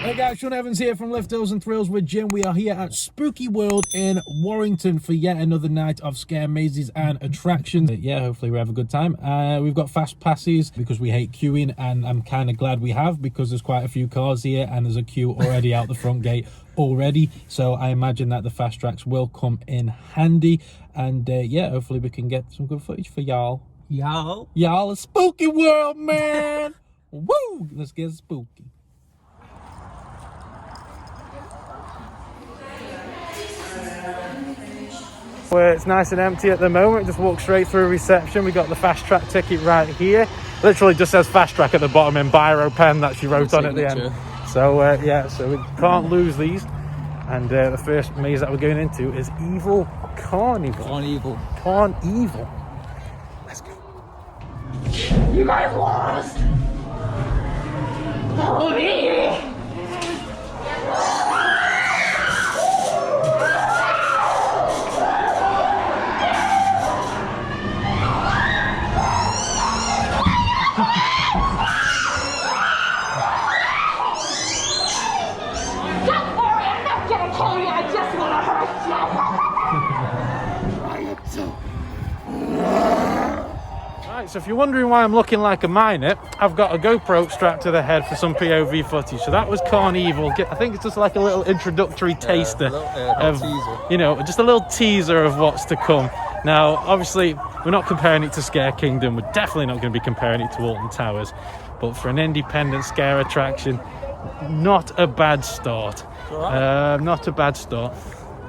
Hey guys, Sean Evans here from Liftos and Thrills with Jim. We are here at Spooky World in Warrington for yet another night of scare mazes and attractions. Yeah, hopefully we have a good time. We've got fast passes because we hate queuing, and I'm kind of glad we have because there's quite a few cars here and there's a queue already out the front gate already. So I imagine that the fast tracks will come in handy, and yeah, hopefully we can get some good footage for y'all. Y'all, a spooky world, man. Woo! Let's get spooky. Where it's nice and empty at the moment, just walk straight through reception. We got the fast track ticket right here. Literally just says fast track at the bottom in biro pen that she wrote on at the end. So yeah, so we can't lose these. And the first maze that we're going into is Evil Carnevil. Carnevil. Let's go. You guys lost. Follow me. Right, so if you're wondering why I'm looking like a miner, I've got a GoPro strapped to the head for some POV footage. So that was Carnevil. I think it's just like a little introductory taster of, you know, just a little teaser of what's to come. Now, obviously, we're not comparing it to Scare Kingdom. We're definitely not going to be comparing it to Alton Towers. But for an independent scare attraction, not a bad start. Not a bad start.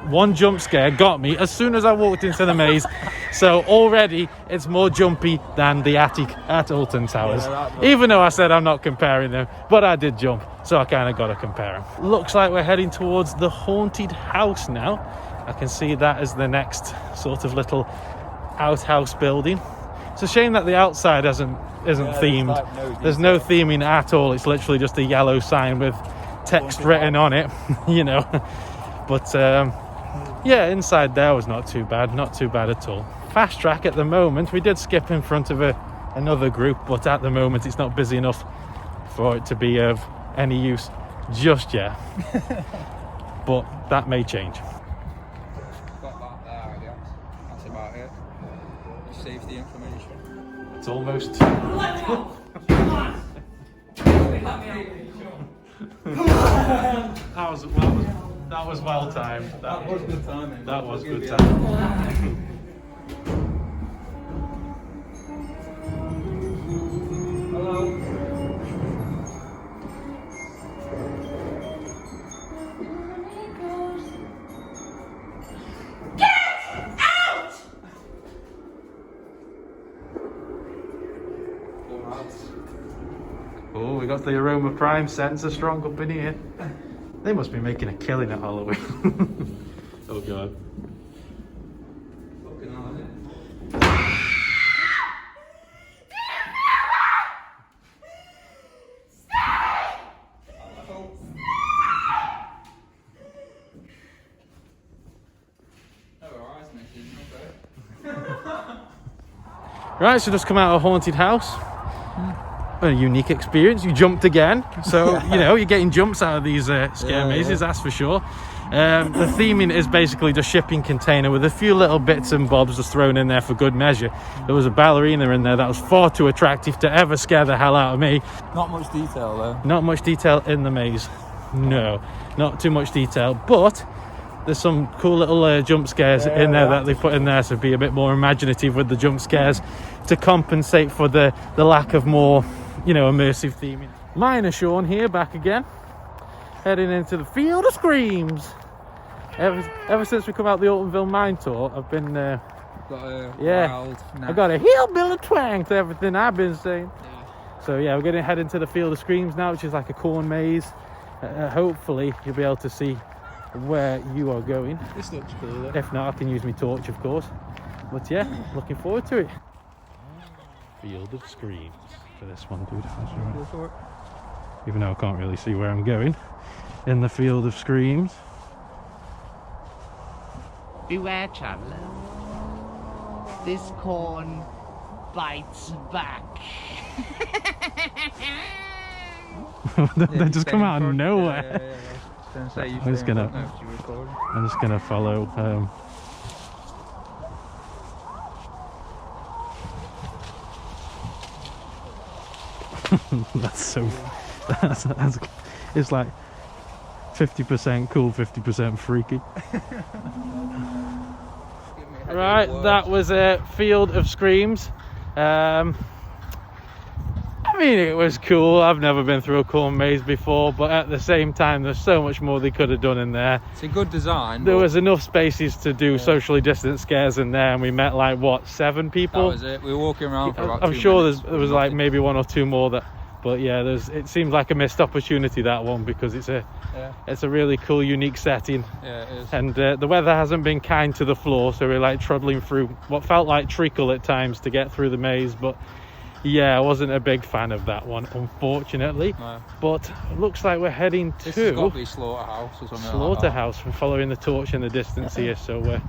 One jump scare got me as soon as I walked into the maze. So already it's more jumpy than the attic at Alton Towers. Even though I said I'm not comparing them, but I did jump, so I kind of got to compare them. Looks like we're heading towards the haunted house now. I can see that as the next sort of little outhouse building. It's a shame that the outside isn't themed. Like there's no theming at all. It's literally just a yellow sign with text written on it, you know. But yeah, inside there was not too bad at all. Fast track at the moment, we did skip in front of another group, but at the moment it's not busy enough for it to be of any use just yet. But that may change. Got that there, I guess. That's about it. Safety information. It's almost... That was well timed. That was good timing. That was good timing. Hello. Get out! Oh, we got the Aroma Prime sensor strong up in here. They must be making a killing at Halloween. Oh god. Fucking hell, isn't it? Right, so just come out of a haunted house. A unique experience. You jumped again, so you know you're getting jumps out of these scare mazes, that's for sure. The theming is basically just shipping container with a few little bits and bobs just thrown in there for good measure. There was a ballerina in there that was far too attractive to ever scare the hell out of me. Not much detail though. Not much detail in the maze. No, not too much detail, but there's some cool little jump scares in there that they put in there to be a bit more imaginative with the jump scares to compensate for the lack of more, you know, immersive theming. Miner Sean here, back again, heading into the Field of Screams. Ever since we come out the Altonville mine tour, I've been I've got a hillbilly twang to everything I've been saying. So yeah, we're going to head into the Field of Screams now, which is like a corn maze. Hopefully you'll be able to see where you are going. This looks cool though. If not, I can use my torch, of course. But yeah, looking forward to it. Field of Screams for this one, dude. Go for it. Even though I can't really see where I'm going. In the Field of Screams. Beware, traveller. This corn bites back. They just come out of nowhere. I'm just gonna follow. That's it's like 50% cool, 50% freaky. Right, that was a Field of Screams. I mean, it was cool. I've never been through a corn maze before, but at the same time, there's so much more they could have done in there. It's a good design. There was enough spaces to do socially distant scares in there, and we met like, what, 7 people? That was it. We were walking around for about I'm 2 sure minutes. there was like maybe 1 or 2 more that, but yeah, it seems like a missed opportunity, that one, because it's a really cool, unique setting. Yeah, it is. And the weather hasn't been kind to the floor, so we're like trundling through what felt like treacle at times to get through the maze, but yeah, I wasn't a big fan of that one, unfortunately. No. But it looks like we're heading to This has got to be Slaughterhouse or something. Slaughterhouse. We're following the torch in the distance here, so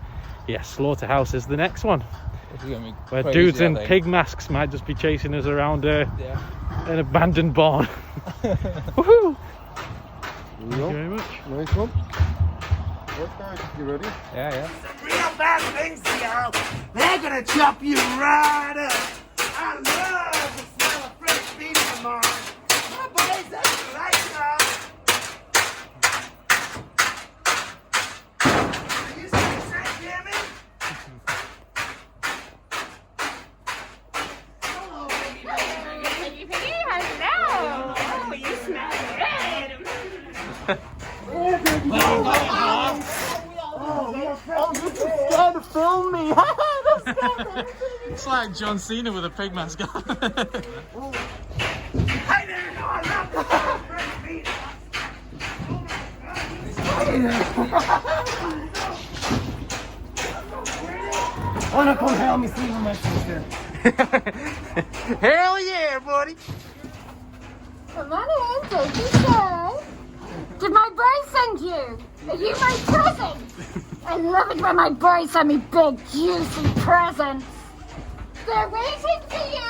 yeah, Slaughterhouse is the next one. It's gonna be Where crazy, dudes in I think. pig masks might just be chasing us around an abandoned barn. Woohoo! Thank you very much. Nice one. Right, guys, you ready? Yeah. Real bad things, y'all. They're gonna chop you right up. I love the smell of fresh meat in the morning. My boys, that's the lights on. Are you saying that, Jimmy? Hello, baby. Piggy, hello. Oh, you smell good. Scared to film me. It's like John Cena with a pig mask on. I didn't know I loved the fresh meat. Wanna come help me sleep with my sister? Hell yeah, buddy! Come on in, don't you say. Did my boy send you? Are you my present? I love it when my boys send me big, juicy presents. They're waiting for you.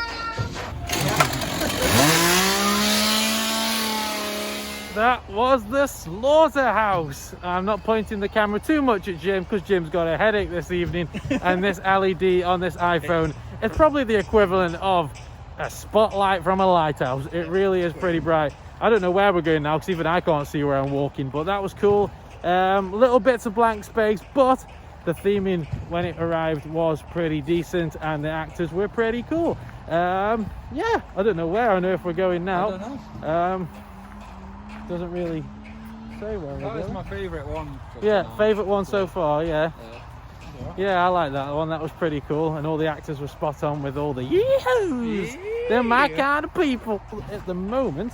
That was the Slaughterhouse. I'm not pointing the camera too much at Jim because Jim's got a headache this evening, and this LED on this iPhone is probably the equivalent of a spotlight from a lighthouse. It really is pretty bright. I don't know where we're going now because even I can't see where I'm walking, but that was cool. Little bits of blank space, but the theming when it arrived was pretty decent and the actors were pretty cool. Yeah, I don't know where on earth we're going now. I don't know. Doesn't really say where we're That was going. my favourite one. Yeah, favourite one so far, yeah. Yeah, I like that one. That was pretty cool, and all the actors were spot on with all the yee-hoos. They're my kind of people. At the moment,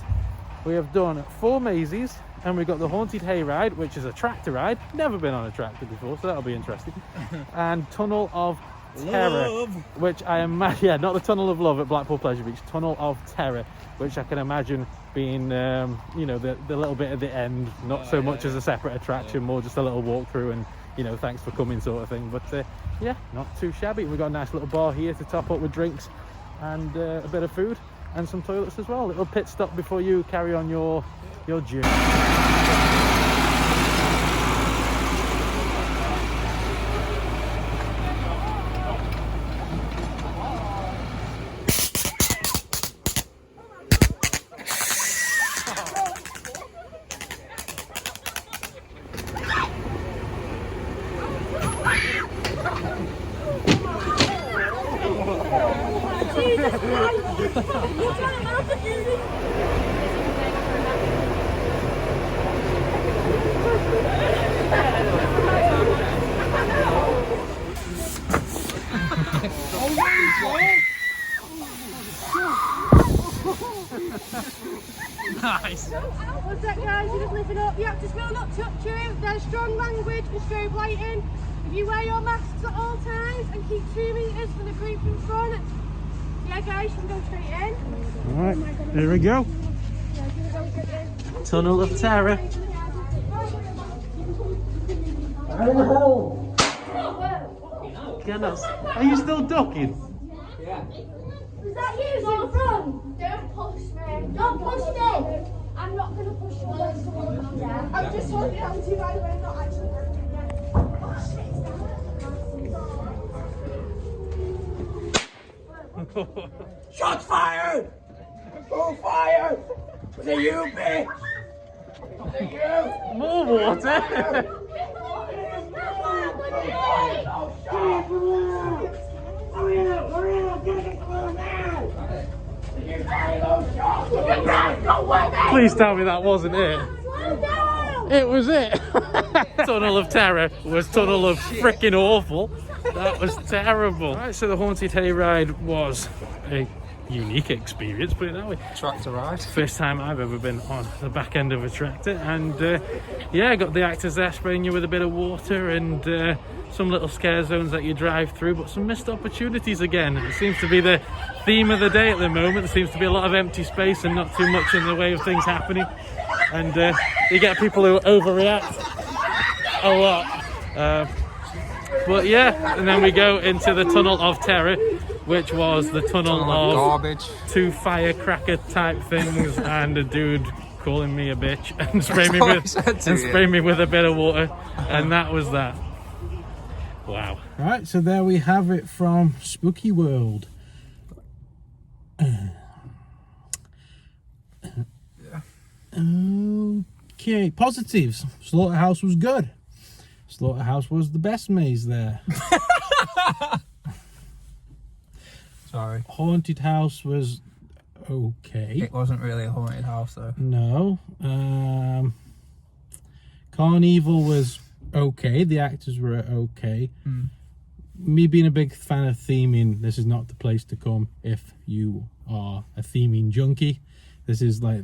we have done 4 mazes, and we've got the Haunted Hayride, which is a tractor ride. Never been on a tractor before, so that'll be interesting. And Tunnel of Terror, which I imagine, yeah, not the Tunnel of Love at Blackpool Pleasure Beach, Tunnel of Terror, which I can imagine being, you know, the little bit at the end, not so much as a separate attraction, more just a little walkthrough and, you know, thanks for coming sort of thing. But yeah, not too shabby. We've got a nice little bar here to top up with drinks and a bit of food and some toilets as well. A little pit stop before you carry on your journey. Nice. What's that, guys? You're just lifting up. The actors will not touch you. There's strong language and strobe lighting. If you wear your masks at all times and keep 2 meters from the group in front. Yeah, guys, you can go straight in. Alright, here we go. Tunnel of Terror. Goodness. Are you still ducking? Is that you in front? Don't push me. Don't push me. I'm I'm not going to push you against the wall. Yeah. I'm just holding on to you, by the way, not actually hurting you. Oh, shit, it's down. Shots fired! Who fired? Was it you, bitch? Was it you? More water. Hurry up, get it close now! Did you fire those shots? You gotta go with it! Please tell me that wasn't it. It was it. Tunnel of Terror was Tunnel of freaking awful. That was terrible. Right, so the Haunted Hayride was a unique experience, put it that way. Tractor ride. First time I've ever been on the back end of a tractor, and yeah, got the actors there spraying you with a bit of water and some little scare zones that you drive through, but some missed opportunities again. It seems to be the theme of the day at the moment. There seems to be a lot of empty space and not too much in the way of things happening, and you get people who overreact a lot. But yeah, and then we go into the Tunnel of Terror, which was the tunnel of garbage, 2 firecracker type things and a dude calling me a bitch and spray me with a bit of water, and that was that. Wow. Right, so there we have it from Spooky World. Okay, positives. Slaughterhouse was good. Slaughterhouse was the best maze there. Sorry. Haunted House was okay. It wasn't really a haunted house though. No. Carnevil was okay. The actors were okay. Me being a big fan of theming, this is not the place to come if you are a theming junkie. This is like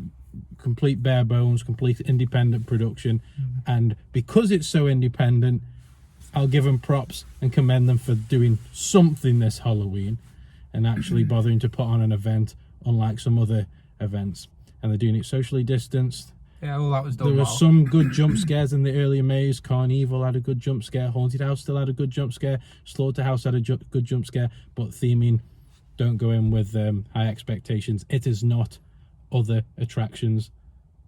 complete bare bones, complete independent production, and because it's so independent, I'll give them props and commend them for doing something this Halloween and actually bothering to put on an event, unlike some other events. And they're doing it socially distanced. Yeah, well, that was done. There were well. some good jump scares in the earlier maze. Carnevil had a good jump scare. Haunted House still had a good jump scare. Slaughterhouse had a good jump scare. But theming, don't go in with high expectations. It is not other attractions,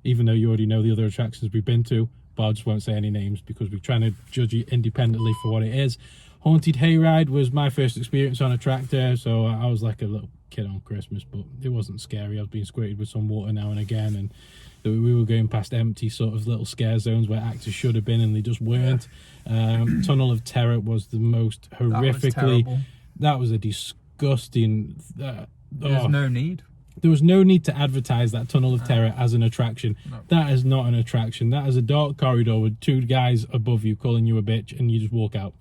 even though you already know the other attractions we've been to. But I just won't say any names because we're trying to judge it independently for what it is. Haunted Hayride was my first experience on a tractor, so I was like a little kid on Christmas, but it wasn't scary. I was being squirted with some water now and again, and we were going past empty sort of little scare zones where actors should have been and they just weren't. Tunnel of Terror was the most horrifically... That was a disgusting... There's no need. There was no need to advertise that Tunnel of Terror as an attraction. No. That is not an attraction. That is a dark corridor with 2 guys above you calling you a bitch and you just walk out.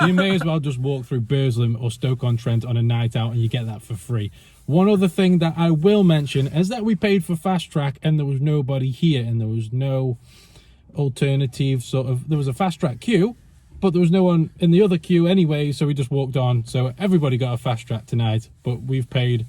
You may as well just walk through Burslem or Stoke-on-Trent on a night out and you get that for free. One other thing that I will mention is that we paid for Fast Track and there was nobody here and there was no alternative sort of... There was a Fast Track queue, but there was no one in the other queue anyway, so we just walked on. So everybody got a Fast Track tonight, but we've paid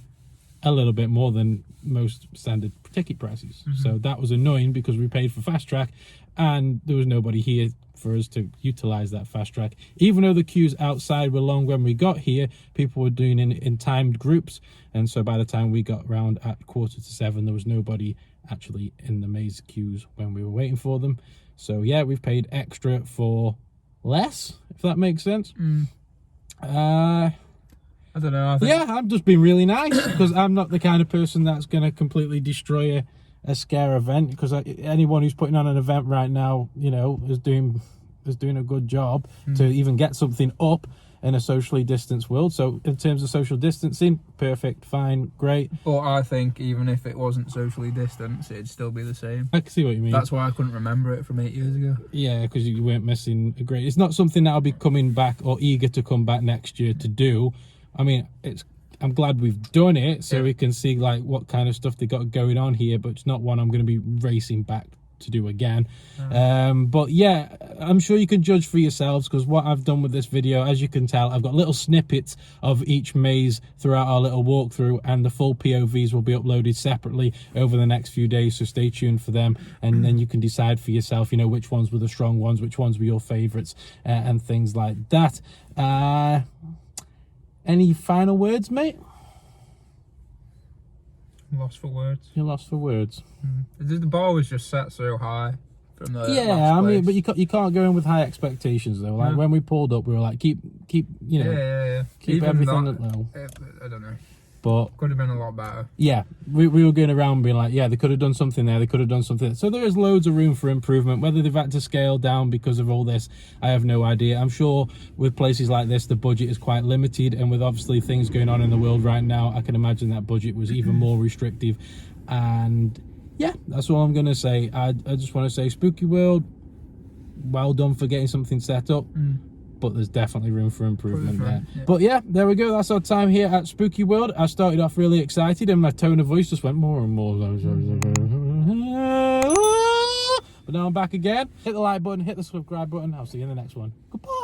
a little bit more than most standard ticket prices. So that was annoying because we paid for Fast Track and there was nobody here for us to utilize that Fast Track. Even though the queues outside were long when we got here, people were doing in timed groups, and so by the time we got round at 6:45, there was nobody actually in the maze queues when we were waiting for them. So yeah, we've paid extra for less, if that makes sense. I don't know. I think... Yeah, I'm just being really nice because I'm not the kind of person that's going to completely destroy a scare event, because anyone who's putting on an event right now, you know, is doing a good job to even get something up in a socially distanced world. So in terms of social distancing, perfect, fine, great. But I think even if it wasn't socially distanced, it'd still be the same. I can see what you mean. That's why I couldn't remember it from 8 years ago. Yeah, because you weren't missing a great... It's not something that I'll be coming back or eager to come back next year to do. I mean, I'm glad we've done it so we can see like what kind of stuff they got going on here, but it's not one I'm going to be racing back to do again. But yeah, I'm sure you can judge for yourselves, because what I've done with this video, as you can tell, I've got little snippets of each maze throughout our little walkthrough, and the full POVs will be uploaded separately over the next few days, so stay tuned for them, and then you can decide for yourself, you know, which ones were the strong ones, which ones were your favorites, and things like that. Any final words, mate? lost for words. You're lost for words. The bar was just set so high from the last Yeah, I mean, place. but you can't go in with high expectations though. Like when we pulled up, we were like, keep, you know, Yeah. keep Even everything that, at low. I don't know. But Could have been a lot better. yeah, we were going around being like, yeah, they could have done something there, they could have done something. So there is loads of room for improvement. Whether they've had to scale down because of all this, I have no idea. I'm sure with places like this, the budget is quite limited, and with obviously things going on in the world right now, I can imagine that budget was even more restrictive. And yeah, that's all I'm going to say. I just want to say, Spooky World, well done for getting something set up. But there's definitely room for improvement there. Yeah. But yeah, there we go. That's our time here at Spooky World. I started off really excited and my tone of voice just went more and more. But now I'm back again. Hit the like button, hit the subscribe button. I'll see you in the next one. Goodbye.